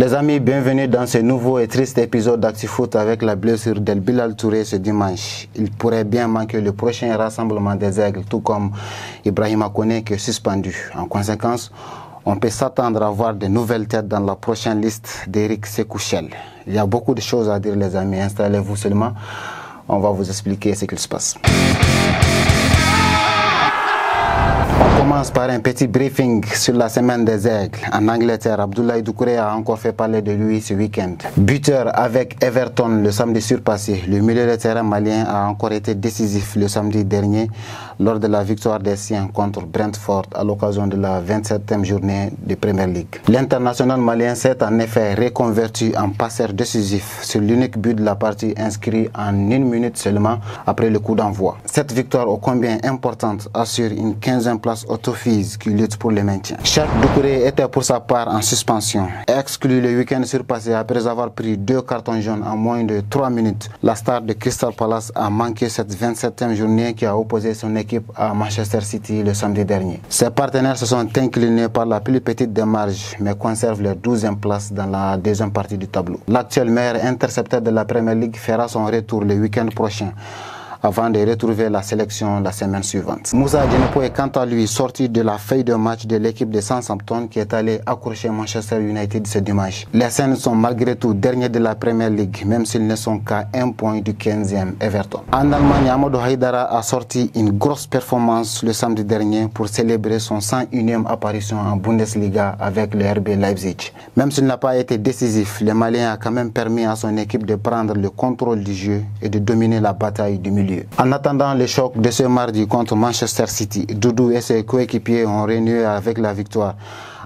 Les amis, bienvenue dans ce nouveau et triste épisode d'ActuFoot avec la blessure d'El Bilal Touré ce dimanche. Il pourrait bien manquer le prochain rassemblement des Aigles, tout comme Ibrahima Koné qui est suspendu. En conséquence, on peut s'attendre à voir de nouvelles têtes dans la prochaine liste d'Eric Sekouchel. Il y a beaucoup de choses à dire les amis, installez-vous seulement, on va vous expliquer ce qu'il se passe. On commence par un petit briefing sur la semaine des Aigles. En Angleterre, Abdoulaye Doucouré a encore fait parler de lui ce week-end. Buteur avec Everton le samedi surpassé, le milieu de terrain malien a encore été décisif le samedi dernier lors de la victoire des siens contre Brentford à l'occasion de la 27e journée de Premier League. L'international malien s'est en effet reconverti en passeur décisif sur l'unique but de la partie inscrit en 1 minute seulement après le coup d'envoi. Cette victoire ô combien importante assure une 15e place au Toffees qui lutte pour le maintien. Cheikh Doucouré était pour sa part en suspension. Exclu le week-end surpassé après avoir pris 2 cartons jaunes en moins de 3 minutes. La star de Crystal Palace a manqué cette 27e journée qui a opposé son équipe à Manchester City le samedi dernier. Ses partenaires se sont inclinés par la plus petite des marges mais conservent leur 12e place dans la deuxième partie du tableau. L'actuel meilleur intercepteur de la Premier League fera son retour le week-end prochain, avant de retrouver la sélection la semaine suivante. Moussa Djenepo est quant à lui sorti de la feuille de match de l'équipe de Southampton qui est allé accrocher Manchester United ce dimanche. Les Saints sont malgré tout derniers de la Premier League, même s'ils ne sont qu'à 1 point du 15e Everton. En Allemagne, Amadou Haïdara a sorti une grosse performance le samedi dernier pour célébrer son 101e apparition en Bundesliga avec le RB Leipzig. Même s'il n'a pas été décisif, le Malien a quand même permis à son équipe de prendre le contrôle du jeu et de dominer la bataille du milieu. En attendant le choc de ce mardi contre Manchester City, Doudou et ses coéquipiers ont renoué avec la victoire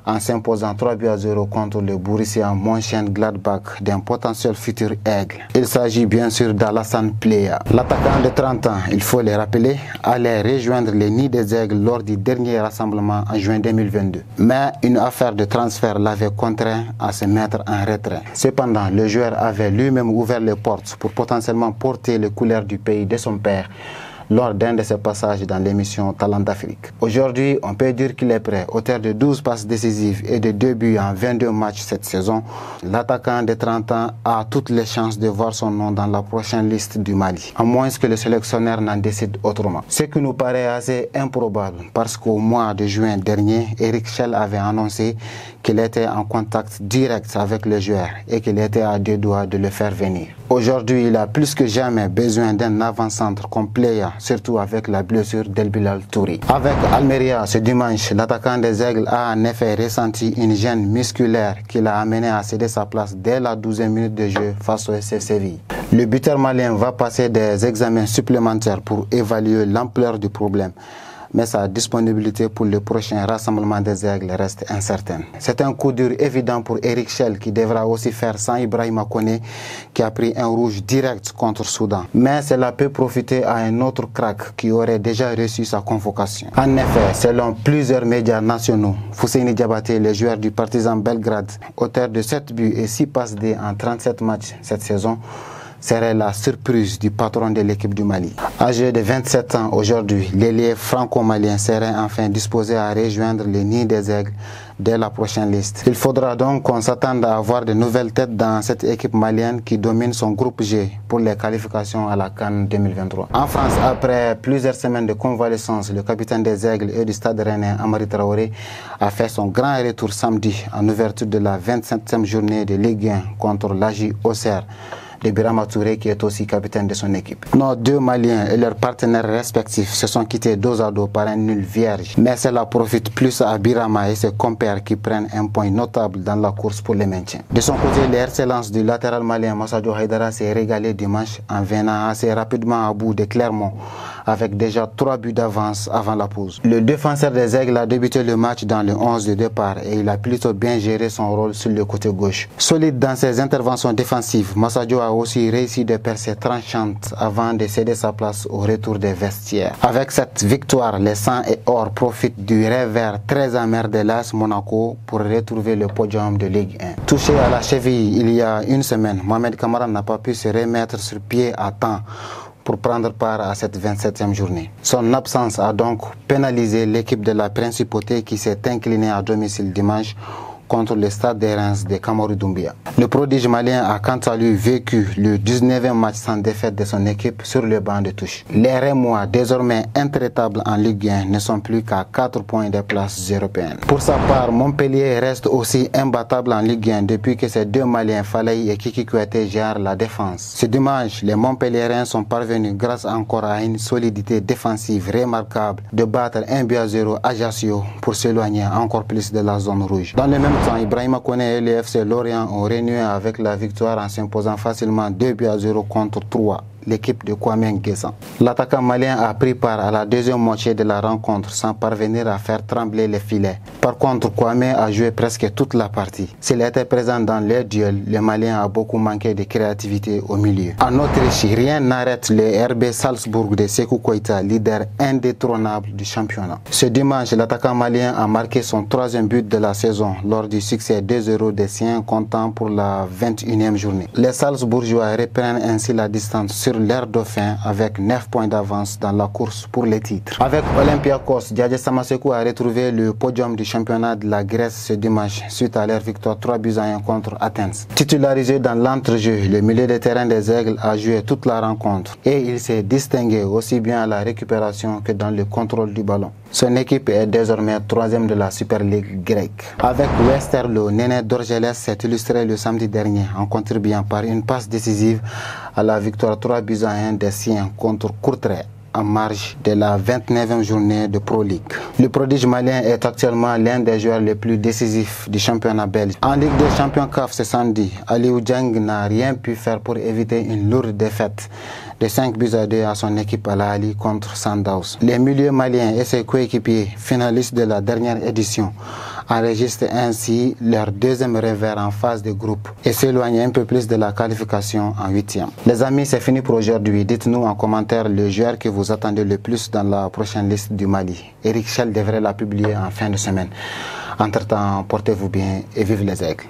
en s'imposant 3-0 contre le Borussia Mönchengladbach d'un potentiel futur aigle. Il s'agit bien sûr d'Alassane Plea. L'attaquant de 30 ans, il faut le rappeler, allait rejoindre les nids des aigles lors du dernier rassemblement en juin 2022. Mais une affaire de transfert l'avait contraint à se mettre en retrait. Cependant, le joueur avait lui-même ouvert les portes pour potentiellement porter les couleurs du pays de son père lors d'un de ses passages dans l'émission Talent d'Afrique. Aujourd'hui, on peut dire qu'il est prêt. Auteur de 12 passes décisives et de 2 buts en 22 matchs cette saison, l'attaquant de 30 ans a toutes les chances de voir son nom dans la prochaine liste du Mali, à moins que le sélectionneur n'en décide autrement. Ce qui nous paraît assez improbable parce qu'au mois de juin dernier, Eric Schell avait annoncé qu'il était en contact direct avec le joueur et qu'il était à 2 doigts de le faire venir. Aujourd'hui, il a plus que jamais besoin d'un avant-centre complet, surtout avec la blessure d'El Bilal Touré. Avec Almeria ce dimanche, l'attaquant des Aigles a en effet ressenti une gêne musculaire qui l'a amené à céder sa place dès la 12e minute de jeu face au FC Séville. Le buteur malien va passer des examens supplémentaires pour évaluer l'ampleur du problème, mais sa disponibilité pour le prochain rassemblement des Aigles reste incertaine. C'est un coup dur évident pour Eric Schell qui devra aussi faire sans Ibrahima Koné qui a pris un rouge direct contre Soudan. Mais cela peut profiter à un autre crack qui aurait déjà reçu sa convocation. En effet, selon plusieurs médias nationaux, Fousseini Diabaté, le joueur du Partizan Belgrade, auteur de 7 buts et 6 passes D en 37 matchs cette saison, serait la surprise du patron de l'équipe du Mali. Âgé de 27 ans aujourd'hui, l'ailier franco-malien serait enfin disposé à rejoindre les nids des aigles dès la prochaine liste. Il faudra donc qu'on s'attende à avoir de nouvelles têtes dans cette équipe malienne qui domine son groupe G pour les qualifications à la CAN 2023. En France, après plusieurs semaines de convalescence, le capitaine des Aigles et du Stade Rennais, Amari Traoré, a fait son grand retour samedi en ouverture de la 27e journée de Ligue 1 contre l'AJ Auxerre de Birama Touré qui est aussi capitaine de son équipe. Nos 2 Maliens et leurs partenaires respectifs se sont quittés dos à dos par un nul vierge. Mais cela profite plus à Birama et ses compères qui prennent un point notable dans la course pour le maintien. De son côté, l'excellence du latéral malien Massadio Haïdara s'est régalé dimanche en venant assez rapidement à bout de Clermont avec déjà 3 buts d'avance avant la pause. Le défenseur des Aigles a débuté le match dans le 11 de départ et il a plutôt bien géré son rôle sur le côté gauche. Solide dans ses interventions défensives, Massadio a aussi réussi de percer tranchantes avant de céder sa place au retour des vestiaires. Avec cette victoire, les Sang et Or profitent du revers très amer de l'AS Monaco pour retrouver le podium de Ligue 1. Touché à la cheville il y a une semaine, Mohamed Kamara n'a pas pu se remettre sur pied à temps pour prendre part à cette 27e journée. Son absence a donc pénalisé l'équipe de la Principauté qui s'est inclinée à domicile dimanche contre le Stade de Reims de Cameroun Doumbia. Le prodige malien a quant à lui vécu le 19e match sans défaite de son équipe sur le banc de touche. Les Rémois, désormais intraitables en Ligue 1, ne sont plus qu'à 4 points des places européennes. Pour sa part, Montpellier reste aussi imbattable en Ligue 1 depuis que ces deux Maliens, Falaï et Kiki Kouyaté, gèrent la défense. Ce dimanche, les Montpelliérains sont parvenus grâce encore à une solidité défensive remarquable de battre 1-0 Ajaccio pour s'éloigner encore plus de la zone rouge. Dans le même temps, Ibrahima Koné et le FC Lorient ont renoué avec la victoire en s'imposant facilement 2-0 contre 3. L'équipe de Kwame Nguessan. L'attaquant malien a pris part à la deuxième moitié de la rencontre sans parvenir à faire trembler les filets. Par contre, Kwame a joué presque toute la partie. S'il était présent dans les duels, le Malien a beaucoup manqué de créativité au milieu. En Autriche, rien n'arrête le RB Salzbourg de Sékou Koïta, leader indétrônable du championnat. Ce dimanche, l'attaquant malien a marqué son 3e but de la saison lors du succès 2-0 des siens comptant pour la 21e journée. Les Salzbourgeois reprennent ainsi la distance sur l'air dauphin avec 9 points d'avance dans la course pour les titres. Avec Olympiakos, Djadje Samasekou a retrouvé le podium du championnat de la Grèce ce dimanche suite à leur victoire 3-1 contre Athènes. Titularisé dans l'entrejeu, le milieu de terrain des Aigles a joué toute la rencontre et il s'est distingué aussi bien à la récupération que dans le contrôle du ballon. Son équipe est désormais 3e de la Super League grecque. Avec Westerlo, Néné Dorgeles s'est illustré le samedi dernier en contribuant par une passe décisive à la victoire 3-1 des siens contre Courtrai en marge de la 29e journée de Pro League. Le prodige malien est actuellement l'un des joueurs les plus décisifs du championnat belge. En Ligue des Champions CAF ce samedi, Aliou Dieng n'a rien pu faire pour éviter une lourde défaite de 5-2 à son équipe Al Ahly contre Sundowns. Les milieux maliens et ses coéquipiers, finalistes de la dernière édition, enregistrent ainsi leur 2e revers en phase de groupe et s'éloignent un peu plus de la qualification en 8e. Les amis, c'est fini pour aujourd'hui. Dites-nous en commentaire le joueur que vous attendez le plus dans la prochaine liste du Mali. Eric Chelle devrait la publier en fin de semaine. Entre-temps, portez-vous bien et vive les aigles.